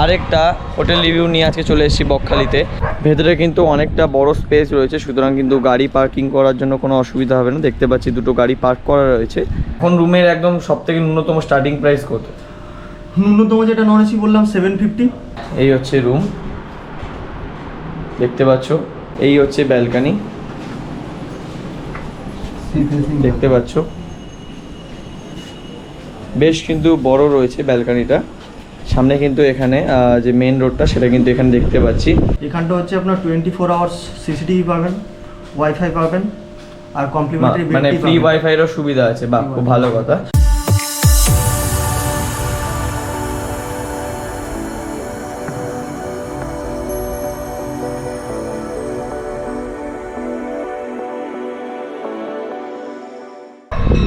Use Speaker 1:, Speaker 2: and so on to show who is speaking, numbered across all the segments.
Speaker 1: আরেকটা hotel review নিয়ে আজকে চলে এসেছি বকখালিতে। ভেতরে কিন্তু অনেকটা বড় স্পেস রয়েছে, সুতরাং কিন্তু গাড়ি পার্কিং করার জন্য কোনো অসুবিধা হবে না। দেখতে পাচ্ছি দুটো গাড়ি পার্ক করা রয়েছে। এখন রুমের একদম সবথেকে ন্যূনতম স্টার্টিং প্রাইস কত?
Speaker 2: ন্যূনতম যেটা নন এসি বললাম 750।
Speaker 1: এই হচ্ছে রুম, দেখতে পাচ্ছ। এই হচ্ছে ব্যালকনি, দেখতে পাচ্ছ। বেশ কিন্তু বড় রয়েছে ব্যালকনিটা। সামনে কিন্তু এখানে যে মেন রোডটা সেটা কিন্তু এখানে দেখতে পাচ্ছি।
Speaker 2: এখানটা হচ্ছে আপনার 24 আওয়ার্স সিসিটিভি পাবেন, ওয়াইফাই পাবেন, আর কমপ্লিমেন্টারি
Speaker 1: মানে ফ্রি ওয়াইফাই এরও সুবিধা আছে। বাহ, খুব ভালো কথা।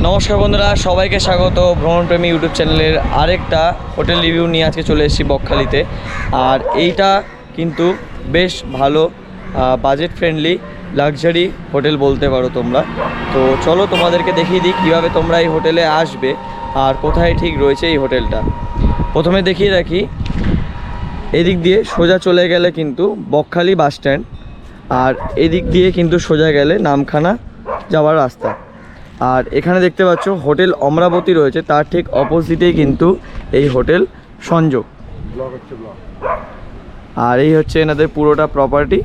Speaker 1: নমস্কার বন্ধুরা, সবাইকে স্বাগত ভ্রমণপ্রেমী ইউটিউব চ্যানেলের আরেকটা হোটেল রিভিউ নিয়ে আজকে চলে এসেছি বকখালিতে। আর এইটা কিন্তু বেশ ভালো বাজেট ফ্রেন্ডলি লাক্সারি হোটেল বলতে পারো তোমরা। তো চলো তোমাদেরকে দেখিয়ে দিই কীভাবে তোমরা এই হোটেলে আসবে আর কোথায় ঠিক রয়েছে এই হোটেলটা। প্রথমে দেখিয়ে রাখি, এদিক দিয়ে সোজা চলে গেলে কিন্তু বকখালি বাস স্ট্যান্ড, আর এদিক দিয়ে কিন্তু সোজা গেলে নামখানা যাওয়ার রাস্তা। আর এখানে দেখতে পাচ্ছ হোটেল অমরাবতী রয়েছে, তার ঠিক অপোজিটেই কিন্তু এই হোটেল সঞ্জোগ। আর এই হচ্ছে এনাদের পুরোটা প্রপার্টি।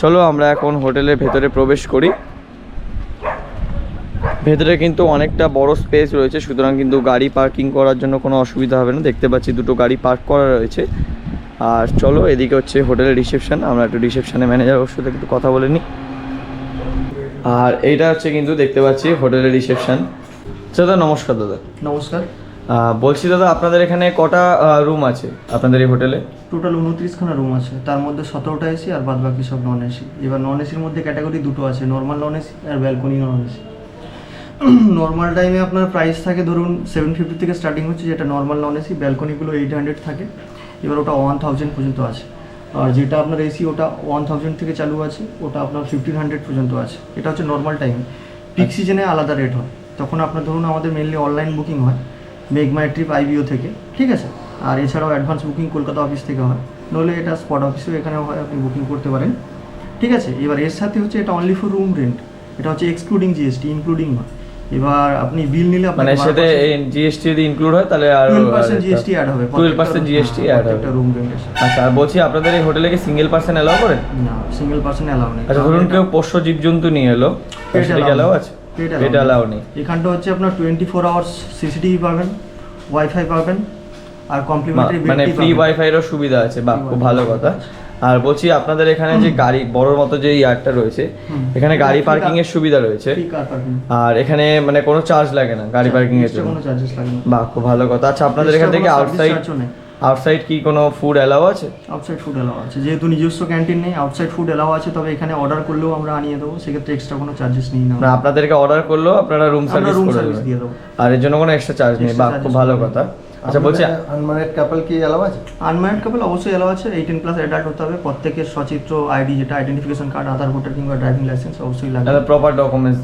Speaker 1: চলো আমরা এখন হোটেলের ভেতরে প্রবেশ করি। ভেতরে কিন্তু অনেকটা বড় স্পেস রয়েছে, সুতরাং কিন্তু গাড়ি পার্কিং করার জন্য কোনো অসুবিধা হবে না। দেখতে পাচ্ছি দুটো গাড়ি পার্ক করা রয়েছে। আর চলো, এদিকে হচ্ছে হোটেলের রিসেপশন। আমরা একটু রিসেপশনে ম্যানেজারের সাথে একটু কথা বলে নিই। আর এইটা হচ্ছে কিন্তু দেখতে পাচ্ছি হোটেলের রিসেপশন। দাদা নমস্কার। দাদা
Speaker 2: নমস্কার।
Speaker 1: বলছি দাদা, আপনাদের এখানে কটা রুম আছে আপনাদের এই হোটেলে?
Speaker 2: টোটাল 29খানা রুম আছে, তার মধ্যে 17টা এসি আর বাদ বাকি সব নন এসি। এবার নন এসির মধ্যে ক্যাটাগরি দুটো আছে, নর্মাল নন এসি আর ব্যালকনি নন এসি। নর্মাল টাইমে আপনার প্রাইস থাকে ধরুন 750 থেকে স্টার্টিং হচ্ছে, যেটা নর্মাল নন এসি। ব্যালকনিগুলো 800 থাকে, এবার ওটা 1000 পর্যন্ত আছে। আর যেটা আপনার এসি ওটা 1000 থেকে চালু আছে, ওটা আপনার 1500 পর্যন্ত আছে। এটা হচ্ছে নর্মাল টাইম। পিক সিজনে আলাদা রেট হয়, তখন আপনার ধরুন আমাদের মেনলি অনলাইন বুকিং হয় মেক মাই ট্রিপ আইবিও থেকে, ঠিক আছে। আর এছাড়াও অ্যাডভান্স বুকিং কলকাতা অফিস থেকে হয়, নইলে এটা স্পট অফিসেও এখানেও হয়, আপনি বুকিং করতে পারেন, ঠিক আছে। এবার এর সাথে হচ্ছে এটা অনলি ফর রুম রেন্ট, এটা হচ্ছে এক্সক্লুডিং জিএসটি, ইনক্লুডিং নয়। এবার আপনি বিল নিলে
Speaker 1: মানে সাথে জিএসটি যদি ইনক্লুড হয় তাহলে আর
Speaker 2: 12% জিএসটি অ্যাড হবে,
Speaker 1: 12% জিএসটি অ্যাড হবে
Speaker 2: রুম রেন্টের সাথে।
Speaker 1: আচ্ছা, আর বলছি আপনাদের এই হোটেলে কি সিঙ্গেল পারসন এলাও করেন?
Speaker 2: না, সিঙ্গেল পারসন এলাও নেই।
Speaker 1: আচ্ছা, ধরুন কেউ পোষ্য জীবজন্তু নিয়ে এলো, সেটা এলাও আছে? এটা এলাও নেই।
Speaker 2: এখানটা হচ্ছে আপনার 24 আওয়ার্স সিসিটিভি পাবেন, ওয়াইফাই পাবেন, আর কমপ্লিমেন্টারি
Speaker 1: মানে ফ্রি ওয়াইফাই এরও সুবিধা আছে। বাহ, খুব ভালো কথা। আর বলছি আপনাদের এখানে যে গাড়ি বড় মতো যে ইয়ারটা রয়েছে, এখানে গাড়ি পার্কিং এর সুবিধা রয়েছে, আর এখানে মানে কোনো চার্জ লাগে না গাড়ি পার্কিং এর জন্য?
Speaker 2: কোনো চার্জেস লাগে না।
Speaker 1: বাহ, খুব ভালো কথা। আচ্ছা, আপনাদের এখান থেকে আউটসাইড কি কোনো ফুড এলাও আছে?
Speaker 2: আউটসাইড ফুড এলাও আছে, যেহেতু নিজস্ব ক্যান্টিন নেই, আউটসাইড ফুড এলাও আছে। তবে এখানে অর্ডার করলেও আমরা আনিয়ে দেবো, সেক্ষেত্রে এক্সট্রা কোনো চার্জেস নেই না।
Speaker 1: আপনাদেরকে অর্ডার করলেও আপনারা রুম সার্ভিস
Speaker 2: দিয়ে দেবো,
Speaker 1: আর এর জন্য কোনো এক্সট্রা চার্জ নেই। বাহ, খুব ভালো কথা। আচ্ছা, বলছি
Speaker 3: আনম্যারিড কাপল কি এলাও আছে?
Speaker 2: আনম্যারিড কাপল অবশ্যই এলাও আছে। 18+ অ্যাডাল্ট হতে হবে, প্রত্যেকের সচিত্র আইডি, যেটা আইডেন্টিফিকেশন কার্ড, আধার ভোটার কিংবা ড্রাইভিং লাইসেন্স অবশ্যই লাগবে।
Speaker 1: প্রপার ডকুমেন্টস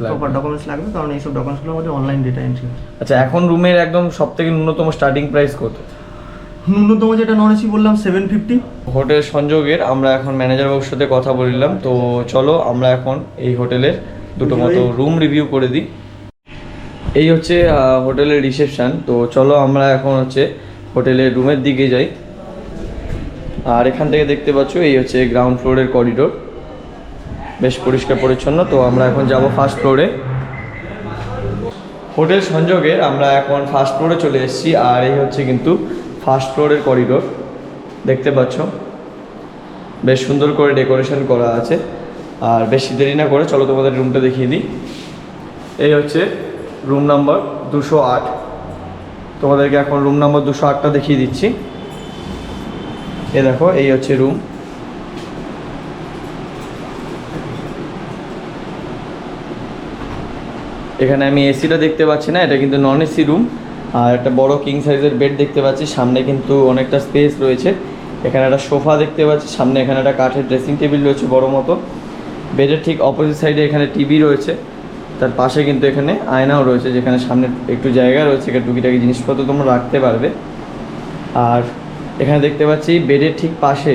Speaker 2: লাগবে, কারণ এইসব ডকুমেন্টসগুলো আমাদের অনলাইন ডেটা এন্ট্রি।
Speaker 1: আচ্ছা, এখন রুমের একদম সবথেকে ন্যূনতম স্টার্টিং প্রাইস কত?
Speaker 2: ন্যূনতম যেটা নন এসি বললাম 750।
Speaker 1: হোটেল সংযোগের আমরা এখন ম্যানেজার বাবুর সাথে কথা বললাম। তো চলো আমরা এখন এই হোটেলের দুটো মতো রুম রিভিউ করে দিই। এই হচ্ছে হোটেলের রিসেপশন। তো চলো আমরা এখন হচ্ছে হোটেলের রুমের দিকে যাই। আর এখান থেকে দেখতে পাচ্ছ এই হচ্ছে গ্রাউন্ড ফ্লোরের করিডোর, বেশ পরিষ্কার পরিচ্ছন্ন। তো আমরা এখন যাব ফার্স্ট ফ্লোরে। হোটেল সংযোগের আমরা এখন ফার্স্ট ফ্লোরে চলে এসেছি। আর এই হচ্ছে কিন্তু ফার্স্ট ফ্লোরের করিডোর, দেখতে পাচ্ছ বেশ সুন্দর করে ডেকোরেশন করা আছে। আর বেশি দেরি না করে চলো তোমাদের রুমটা দেখিয়ে দিই। এই হচ্ছে রুম নাম্বার 208। তোমাদেরকে এখন রুম নাম্বার 208টা দেখিয়ে দিচ্ছি। এ দেখো, এই হচ্ছে রুম। এখানে আমি এসিটা দেখতে পাচ্ছি না, এটা কিন্তু নন এসি রুম। আর একটা বড় কিং সাইজের বেড দেখতে পাচ্ছি, সামনে কিন্তু অনেকটা স্পেস রয়েছে। এখানে একটা সোফা দেখতে পাচ্ছি, সামনে এখানে একটা কাঠের ড্রেসিং টেবিল রয়েছে বড় মতো। বেডের ঠিক অপোজিট সাইডে এখানে টিভি রয়েছে, তার পাশে কিন্তু এখানে আয়নাও রয়েছে, যেখানে সামনে একটু জায়গা রয়েছে, এখানে টুকিটাকি জিনিসপত্র তোমরা রাখতে পারবে। আর এখানে দেখতে পাচ্ছি বেডের ঠিক পাশে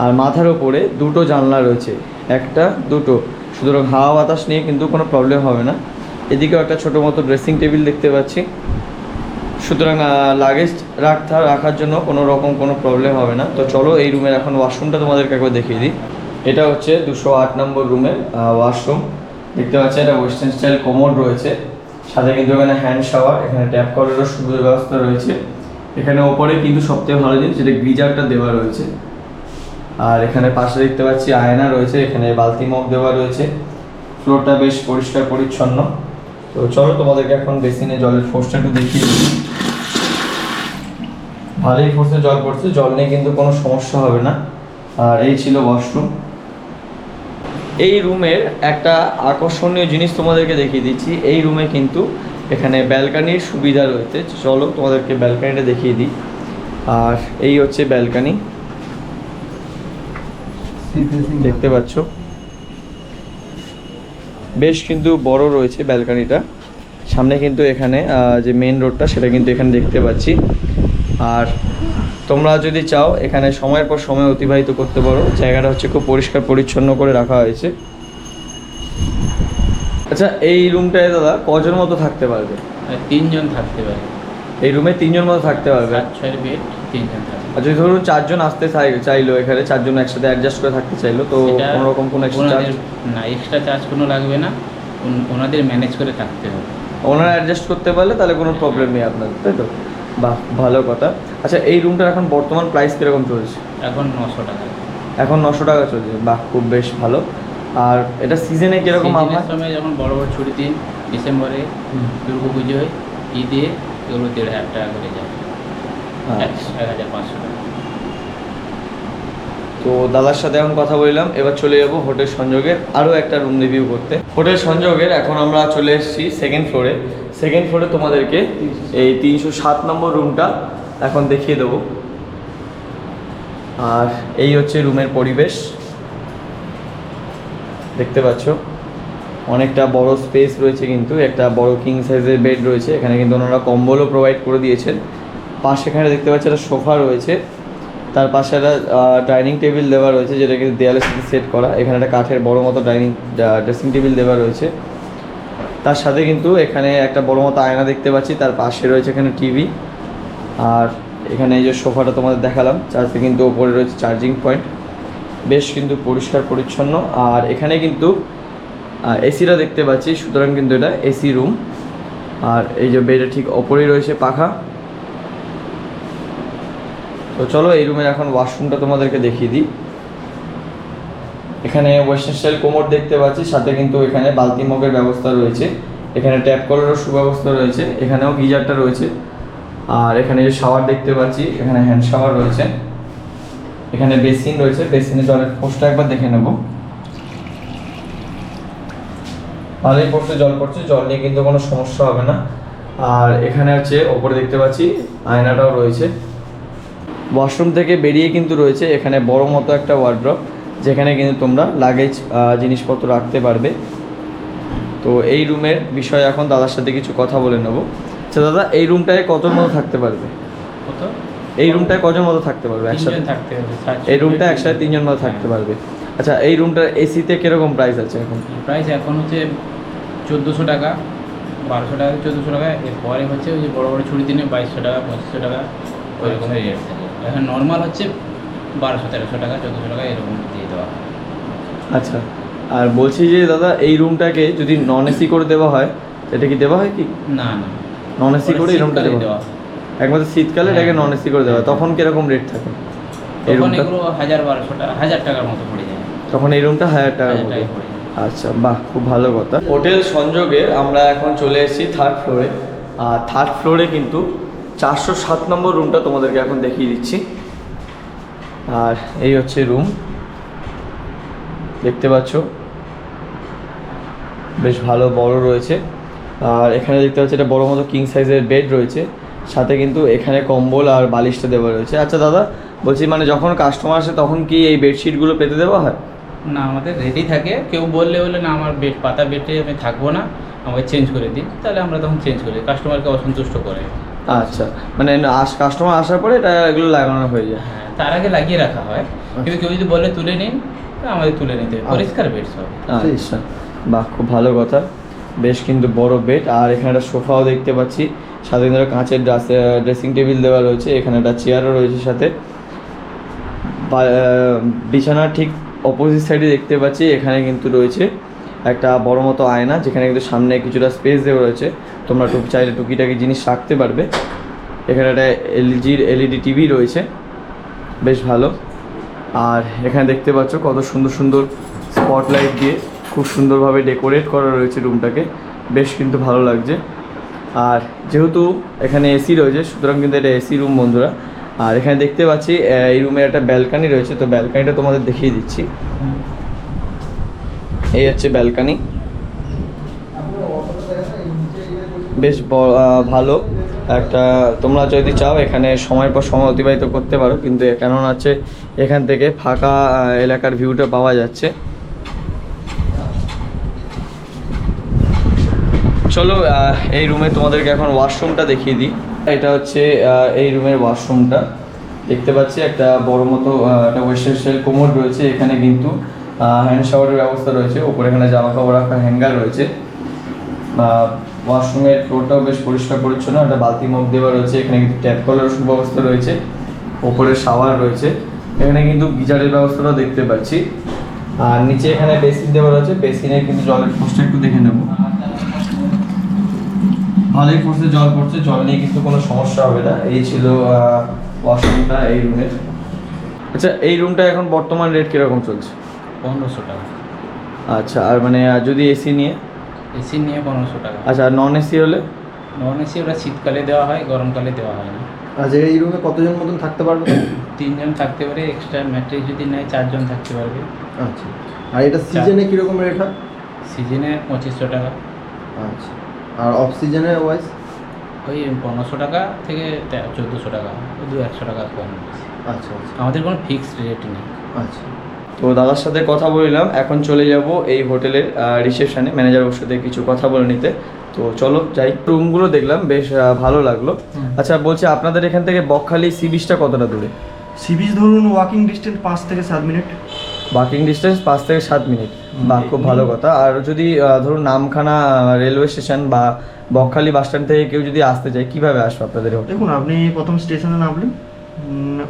Speaker 1: আর মাথার ওপরে দুটো জানলা রয়েছে, একটা দুটো, সুতরাং হাওয়া বাতাস নিয়ে কিন্তু কোনো প্রবলেম হবে না। এদিকেও একটা ছোটো মতো ড্রেসিং টেবিল দেখতে পাচ্ছি, সুতরাং লাগেজ রাখার জন্য কোনো রকম কোনো প্রবলেম হবে না। তো চলো এই রুমের এখন ওয়াশরুমটা তোমাদেরকে একবার দেখিয়ে দিই। এটা হচ্ছে 208 নম্বর রুমের ওয়াশরুম। দেখতে পাচ্ছি এটা ওয়েস্টার্ন স্টাইল কোমোড রয়েছে, সাথে কিন্তু এখানে হ্যান্ড শাওয়ার, এখানে ট্যাপ করারও সুব্যবস্থা রয়েছে। এখানে ওপরে কিন্তু সবথেকে ভালো জিনিস যেটা গিজারটা দেওয়া রয়েছে। আর এখানে পাশে দেখতে পাচ্ছি আয়না রয়েছে, এখানে বালতি মগ দেওয়া রয়েছে। ফ্লোরটা বেশ পরিষ্কার পরিচ্ছন্ন। তো চলো তোমাদেরকে এখন বেসিনে জলের ফোর্সটা একটু দেখিয়ে দিই। ভালোই ফোর্সে জল পড়ছে, জল নিয়ে কিন্তু কোনো সমস্যা হবে না। আর এই ছিল ওয়াশরুম। এই রুমের একটা আকর্ষণীয় জিনিস তোমাদেরকে দেখিয়ে দিচ্ছি। এই রুমে কিন্তু এখানে ব্যালকানির সুবিধা রয়েছে। চলো তোমাদেরকে ব্যালকানিটা দেখিয়ে দিই। আর এই হচ্ছে ব্যালকানি, দেখতে পাচ্ছ বেশ কিন্তু বড় রয়েছে ব্যালকানিটা। সামনে কিন্তু এখানে যে মেন রোডটা সেটা কিন্তু এখানে দেখতে পাচ্ছি। আর তোমরা যদি চাও এখানে সময়ের পর সময় অতিবাহিত করতে পারো। জায়গাটা হচ্ছে খুব পরিষ্কার পরিচ্ছন্ন করে রাখা হয়েছে। আচ্ছা, এই রুমটায় দাদা কজন মতো থাকতে পারবে?
Speaker 4: 3 জন থাকতে পারে।
Speaker 1: এই রুমে 3 জন মতো থাকতে পারবে।
Speaker 4: 7-6 বেড, 3 জন থাকবে।
Speaker 1: আর যদি ধরুন 4 জন আসতে চাইলো, এখানে 4 জন একসাথে অ্যাডজাস্ট করে থাকতে চাইলো, তো
Speaker 4: সেটা
Speaker 1: কোনো রকম কোনো এক্সট্রা চার্জ?
Speaker 4: না, এক্সট্রা চার্জ কোনো লাগবে না, ওনাদের ম্যানেজ করে থাকতে হবে।
Speaker 1: ওনারা অ্যাডজাস্ট করতে পারলে তাহলে কোনো প্রবলেম নেই আপনাদের, তাই তো? বাহ, ভালো কথা। আচ্ছা, এই রুমটার এখন বর্তমান প্রাইস কীরকম চলছে?
Speaker 4: এখন 900 টাকা।
Speaker 1: এখন 900 টাকা চলছে, বাহ, খুব বেশ ভালো। আর এটা সিজনে কীরকম
Speaker 4: সিজনের সময় যখন বড় বড় ছুটির দিন, ডিসেম্বরে, দুর্গা পুজোয়, ঈদে, এগুলো 1500 টাকা করে যায়। 1500 টাকা।
Speaker 1: তো দাদার সাথে এখন কথা বললাম, এবার চলে যাবো হোটেল সংযোগের আরও একটা রুম রিভিউ করতে। হোটেল সংযোগের এখন আমরা চলে এসেছি সেকেন্ড ফ্লোরে। সেকেন্ড ফ্লোরে তোমাদেরকে এই 307 নম্বর রুমটা এখন দেখিয়ে দেবো। আর এই হচ্ছে রুমের পরিবেশ, দেখতে পাচ্ছ অনেকটা বড় স্পেস রয়েছে, কিন্তু একটা বড় কিং সাইজের বেড রয়েছে। এখানে কিন্তু ওনারা কম্বলও প্রোভাইড করে দিয়েছেন। পাশে এখানে দেখতে পাচ্ছি একটা সোফা রয়েছে, তার পাশে একটা ডাইনিং টেবিল দেওয়া রয়েছে যেটা কিন্তু দেয়ালের সাথে সেট করা। এখানে একটা কাঠের বড় মতো ড্রেসিং টেবিল দেওয়া রয়েছে। তার সাথে কিন্তু এখানে একটা বড় মতো আয়না দেখতে পাচ্ছি, তার পাশে রয়েছে এখানে টিভি। আর এখানে এই যে সোফাটা তোমাদের দেখালাম, চার্জে কিন্তু ওপরে রয়েছে চার্জিং পয়েন্ট। বেশ কিন্তু পরিষ্কার পরিচ্ছন্ন। আর এখানে কিন্তু এসিটা দেখতে পাচ্ছি, সুতরাং কিন্তু এটা এসি রুম। আর এই যে বেডের ঠিক ওপরেই রয়েছে পাখা। তো চলো এই রুমের এখন ওয়াশরুমটা তোমাদেরকে দেখিয়ে দিই। এখানে ওয়েস্টার্ন স্টাইল কোমোড দেখতে পাচ্ছি, সাথে কিন্তু এখানে বালতি মগের ব্যবস্থা রয়েছে। এখানে ট্যাপ করারও সুব্যবস্থা রয়েছে, এখানেও গিজারটা রয়েছে। আর এখানে যে শাওয়ার দেখতে পাচ্ছি, এখানে হ্যান্ড শাওয়ার রয়েছে। এখানে বেসিন রয়েছে, বেসিনে জলের ফোর্সটা একবার দেখে নেব। ভালোই পড়ছে, জল পড়ছে, জল নিয়ে কিন্তু কোনো সমস্যা হবে না। আর এখানে হচ্ছে ওপরে দেখতে পাচ্ছি আয়নাটাও রয়েছে। ওয়াশরুম থেকে বেরিয়ে কিন্তু রয়েছে এখানে বড় মতো একটা ওয়ার্ড্রপ, যেখানে কিন্তু তোমরা লাগেজ জিনিসপত্র রাখতে পারবে। তো এই রুমের বিষয়ে এখন দাদার সাথে কিছু কথা বলে নেব। আচ্ছা দাদা, এই রুমটায় কজন মতো থাকতে পারবে?
Speaker 4: কত?
Speaker 1: এই রুমটায় কজন মতো থাকতে পারবে একসাথে?
Speaker 4: থাকতে হবে।
Speaker 1: এই রুমটা একসাথে 3 জন মতো থাকতে পারবে। আচ্ছা, এই রুমটার এসিতে কিরকম প্রাইস আছে এখন?
Speaker 4: প্রাইস এখন হচ্ছে 1400 টাকা, 1200 টাকা, 1400 টাকা। এরপরে হচ্ছে ওই যে বড় বড় ছুটির দিনে 2200 টাকা, 2500 টাকা, ওই রকমের রেট থাকে। এখন নর্মাল হচ্ছে 1200-1300 টাকা, 1400 টাকা এরকম দিয়ে দেওয়া।
Speaker 1: আচ্ছা, আর বলছি যে দাদা, এই রুমটাকে যদি নন এসি করে দেওয়া হয়, এটা কি দেওয়া হয় কি?
Speaker 4: না না,
Speaker 1: নন এসি করে এই রুমটা দেওয়া হয়? একমাত্র শীতকালে এটাকে নন এসি করে দেওয়া হয়, তখন কিরকম রেট থাকে? এই
Speaker 4: তখন
Speaker 1: রুমটা
Speaker 4: এগুলো 1000-1200 টাকা, 1000 টাকার মতো পড়ে যায়।
Speaker 1: তখন এই রুমটা 1000 টাকার
Speaker 4: 1000
Speaker 1: মতো।
Speaker 4: টাকায় পড়ে যায়।
Speaker 1: আচ্ছা, বাহ, খুব ভালো কথা। হোটেল সংযোগে আমরা এখন চলে এসেছি থার্ড ফ্লোরে। আর থার্ড ফ্লোরে কিন্তু 407 নম্বর রুমটা তোমাদেরকে এখন দেখিয়ে দিচ্ছি। আর এই হচ্ছে রুম, দেখতে পাচ্ছ বেশ ভালো বড় রয়েছে। আর এখানে দেখতে পাচ্ছি একটা বড় মতো কিং সাইজের বেড রয়েছে, সাথে কিন্তু এখানে কম্বল আর বালিশটা দেওয়া রয়েছে। আচ্ছা দাদা, বলছি মানে যখন কাস্টমার আসে তখন কি এই বেডশিটগুলো পেতে দেওয়া হয়?
Speaker 4: না, আমাদের রেডি থাকে। কেউ বললে না আমার বেডে আমি থাকবো না, আমাকে চেঞ্জ করে দিন, তাহলে আমরা তখন চেঞ্জ করি। কাস্টমারকে অসন্তুষ্ট করে।
Speaker 1: আচ্ছা, মানে কাস্টমার আসার পরে এটা এগুলো লাগানো হয়ে যায়।
Speaker 4: হ্যাঁ, তার আগে লাগিয়ে রাখা হয়, কিন্তু কেউ যদি বলে তুলে নিন, তো আমাদের তুলে নিতে হবে, পরিষ্কার বেড সব।
Speaker 1: আচ্ছা, বাহ, খুব ভালো কথা। বেশ কিন্তু বড় বেড, আর এখানে একটা সোফাও দেখতে পাচ্ছি, সাথে কিন্তু একটা কাঁচের ড্রেসিং টেবিল দেওয়া রয়েছে, এখানে একটা চেয়ারও রয়েছে সাথে। বিছানার ঠিক অপোজিট সাইডে দেখতে পাচ্ছি এখানে কিন্তু রয়েছে একটা বড় মতো আয়না, যেখানে কিন্তু সামনে কিছুটা স্পেস দেওয়া রয়েছে, তোমরা চাইলে টুকিটাকি জিনিস রাখতে পারবে। এখানে একটা এলইডি টিভি রয়েছে, বেশ ভালো। আর এখানে দেখতে পাচ্ছ কত সুন্দর সুন্দর স্পটলাইট দিয়ে খুব সুন্দরভাবে ডেকোরেট করা রয়েছে রুমটাকে, বেশ কিন্তু ভালো লাগছে। আর যেহেতু এখানে এসি রয়েছে, সুতরাং কিন্তু এটা এসি রুম বন্ধুরা। আর এখানে দেখতে পাচ্ছি এই রুমের একটা ব্যালকানি রয়েছে, তো ব্যালকানিটা তোমাদের দেখিয়ে দিচ্ছি। এই হচ্ছে ব্যালকানি, বেশ ভালো একটা। তোমরা যদি চাও এখানে সময়ের পর সময় অতিবাহিত করতে পারো, কিন্তু কেননা হচ্ছে এখান থেকে ফাঁকা এলাকার ভিউটা পাওয়া যাচ্ছে। চলো এই রুমে তোমাদেরকে এখন ওয়াশরুমটা দেখিয়ে দিই। এটা হচ্ছে এই রুমের ওয়াশরুমটা, দেখতে পাচ্ছি একটা বড় মতো একটা ওয়েস্টার্ন স্টাইল কোমোড রয়েছে, এখানে কিন্তু হ্যান্ড শাওয়ারের ব্যবস্থা রয়েছে, ওপরে এখানে জামা কাপড় রাখার হ্যাঙ্গার রয়েছে। ওয়াশরুমের ফ্লোরটাও বেশ পরিষ্কার পরিচ্ছন্ন, একটা বালতি মগ দেওয়া রয়েছে, এখানে কিন্তু ট্যাপ কলের সুব্যবস্থা রয়েছে, ওপরে শাওয়ার রয়েছে, এখানে কিন্তু গিজারের ব্যবস্থাটাও দেখতে পাচ্ছি। আর নিচে এখানে বেসিন দেওয়া রয়েছে, বেসিনে কিন্তু জলের ফোর্সটা একটু দেখে নেব। ভালোই ফোর্সে জল পড়ছে, জল নিয়ে কিন্তু কোনো সমস্যা হবে না। এই ছিল ওয়াশরুমটা এই রুমের। আচ্ছা, এই রুমটা এখন বর্তমান রেট কীরকম চলছে?
Speaker 4: 1500 টাকা।
Speaker 1: আচ্ছা, আর মানে যদি এসি নিয়ে?
Speaker 4: এসি নিয়ে 1500 টাকা।
Speaker 1: আচ্ছা, আর নন এসি হলে?
Speaker 4: নন এসি ওরা শীতকালে দেওয়া হয়, গরমকালে দেওয়া হয় না।
Speaker 3: আচ্ছা, এই রুমে কতজন মতন থাকতে পারবে?
Speaker 4: 3 জন থাকতে পারে, এক্সট্রা ম্যাট্রেস যদি নেয় 4 জন থাকতে পারবে।
Speaker 3: আচ্ছা, আর এটা সিজনে কীরকম রেট হয়?
Speaker 4: সিজনে 2500 টাকা।
Speaker 3: আচ্ছা, আর অফ সিজনে ওয়াইজ?
Speaker 4: ওই 1500 টাকা থেকে 1400 টাকা, 100 টাকা কম বেশি।
Speaker 3: আচ্ছা আচ্ছা
Speaker 4: আমাদের কোনো ফিক্সড রেট নেই।
Speaker 3: আচ্ছা।
Speaker 1: তো দাদার সাথে কথা বললাম, এখন চলে যাব এই হোটেলের রিসেপশনে, ম্যানেজারের সাথে কিছু কথা বলে নিতে। তো চলো যাই। রুমগুলো দেখলাম, বেশ ভালো লাগলো। আচ্ছা, বলছি আপনাদের এখান থেকে বকখালি সি বিচটা কতটা দূরে?
Speaker 2: সি বিচ ধরুন ওয়াকিং ডিস্টেন্স 5 থেকে 7 মিনিট।
Speaker 1: ওয়াকিং ডিস্টেন্স 5 থেকে 7 মিনিট, বা খুব ভালো কথা। আর যদি ধরুন নামখানা রেলওয়ে স্টেশন বা বকখালি বাস স্ট্যান্ড থেকে কেউ যদি আসতে চায়, কীভাবে আসবে আপনাদের হোটেল?
Speaker 2: দেখুন, আপনি প্রথম স্টেশনে নামলেন,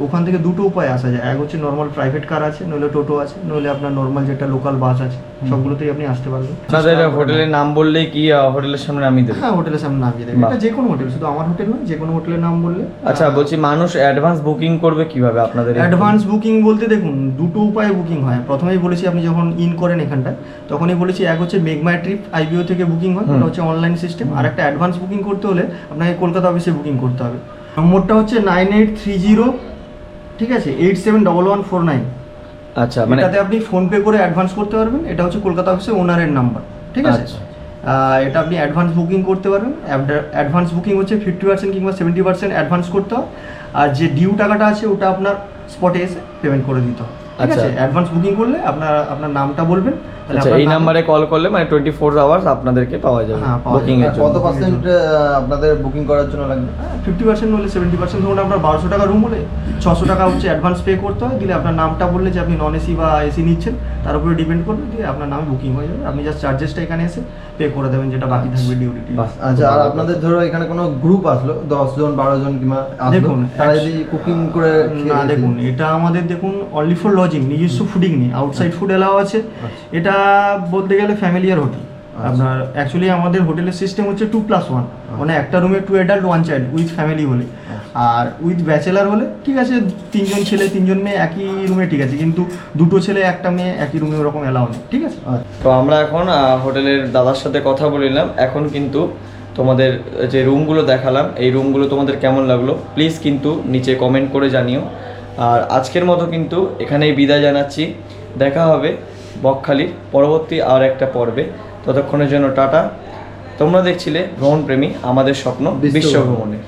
Speaker 2: ওখান থেকে দুটো উপায় আসা যায়। এক হচ্ছে নর্মাল প্রাইভেট কার আছে, নইলে টোটো আছে, নইলে আপনার নর্মাল যেটা লোকাল বাস আছে, সবগুলোতেই আপনি আসতে পারবেন।
Speaker 1: আপনাদের হোটেলের নাম বললেই কি হোটেলের সামনে নামিয়ে দেবে?
Speaker 2: হ্যাঁ, হোটেলের সামনে নামিয়ে দেবে। এটা যে কোনো হোটেল, শুধু আমার হোটেল নয়, যে কোনো হোটেলের নাম বললে।
Speaker 1: আচ্ছা, বলছি মানুষ অ্যাডভান্স বুকিং করবে কিভাবে আপনাদের?
Speaker 2: অ্যাডভান্স বুকিং বলতে দেখুন, দুটো উপায়ে বুকিং হয়। প্রথমেই বলেছি আপনি যখন ইন করেন এখানটায়, তখনই বলেছি এক হচ্ছে মেক মাই ট্রিপ আইবিও থেকে বুকিং হয়, ওটা হচ্ছে অনলাইন সিস্টেম। আর একটা অ্যাডভান্স বুকিং করতে হলে আপনাকে কলকাতা অফিসে বুকিং করতে হবে। নম্বরটা হচ্ছে 9830, ঠিক আছে, 871149।
Speaker 1: আচ্ছা, মানে
Speaker 2: এটাতে আপনি ফোনপে করে অ্যাডভান্স করতে পারবেন। এটা হচ্ছে কলকাতা অফিসে ওনারের নাম্বার, ঠিক আছে। এটা আপনি অ্যাডভান্স বুকিং করতে পারবেন। অ্যাডভান্স বুকিং হচ্ছে 50% কিংবা 70% অ্যাডভান্স করতে হয়, আর যে ডিউ টাকাটা আছে ওটা আপনার স্পটে এসে পেমেন্ট করে দিতে হয়, ঠিক আছে। অ্যাডভান্স বুকিং করলে আপনার নামটা বলবেন।
Speaker 1: আচ্ছা, এই নাম্বারে কল করলে মানে 24 আওয়ার্স আপনাদেরকে পাওয়া যাবে বুকিং এর জন্য।
Speaker 3: কত পার্সেন্ট আপনাদের বুকিং করার জন্য লাগবে?
Speaker 2: 50% হলে 70%। ধরুন আপনার 1200 টাকা রুম হলে 600 টাকা হচ্ছে অ্যাডভান্স পে করতে হয়, দিলে আপনার নামটা বললে যে আপনি নন এসি বা এসি নিচ্ছেন, তার উপরে ডিপেন্ড করবে, দিয়ে আপনার নামে বুকিং হয়ে যাবে। আপনি জাস্ট চার্জেসটা এখানে এসে পে করে দেবেন, যেটা বাকি থাকবে ডিউটি।
Speaker 3: আচ্ছা, আর আপনাদের ধরো এখানে কোনো গ্রুপ আসলো 10 জন 12 জন কিংবা
Speaker 2: দেখুন,
Speaker 3: তারা যদি কুকিং করে
Speaker 2: না, দেখুন এটা আমাদের দেখুন অনলি ফর লজিং, নিজস্ব ফুডিং নেই, আউটসাইড ফুড এলাও আছে। এটা বলতে গেলে ফ্যামিলিয়ার হোটেল। আপনার অ্যাকচুয়ালি আমাদের হোটেলের সিস্টেম হচ্ছে 2+1, মানে একটা রুমে 2 অ্যাডাল্ট 1 চাইল্ড উইথ ফ্যামিলি হলে। আর উইথ ব্যাচেলার হলে ঠিক আছে, 3 জন ছেলে 3 জন মেয়ে একই রুমে, ঠিক আছে, কিন্তু 2 ছেলে 1 মেয়ে একই রুমে ওরকম এলাও নেই, ঠিক আছে।
Speaker 1: তো আমরা এখন হোটেলের দাদার সাথে কথা বলিলাম। এখন কিন্তু তোমাদের যে রুমগুলো দেখালাম, এই রুমগুলো তোমাদের কেমন লাগলো প্লিজ কিন্তু নিচে কমেন্ট করে জানিও। আর আজকের মতো কিন্তু এখানেই বিদায় জানাচ্ছি। দেখা হবে বকখালির পরবর্তী আর একটা পর্বে। ততক্ষণের জন্য টাটা। তোমরা দেখছিলে ভ্রমণপ্রেমী, আমাদের স্বপ্ন বিশ্ব ভ্রমণের।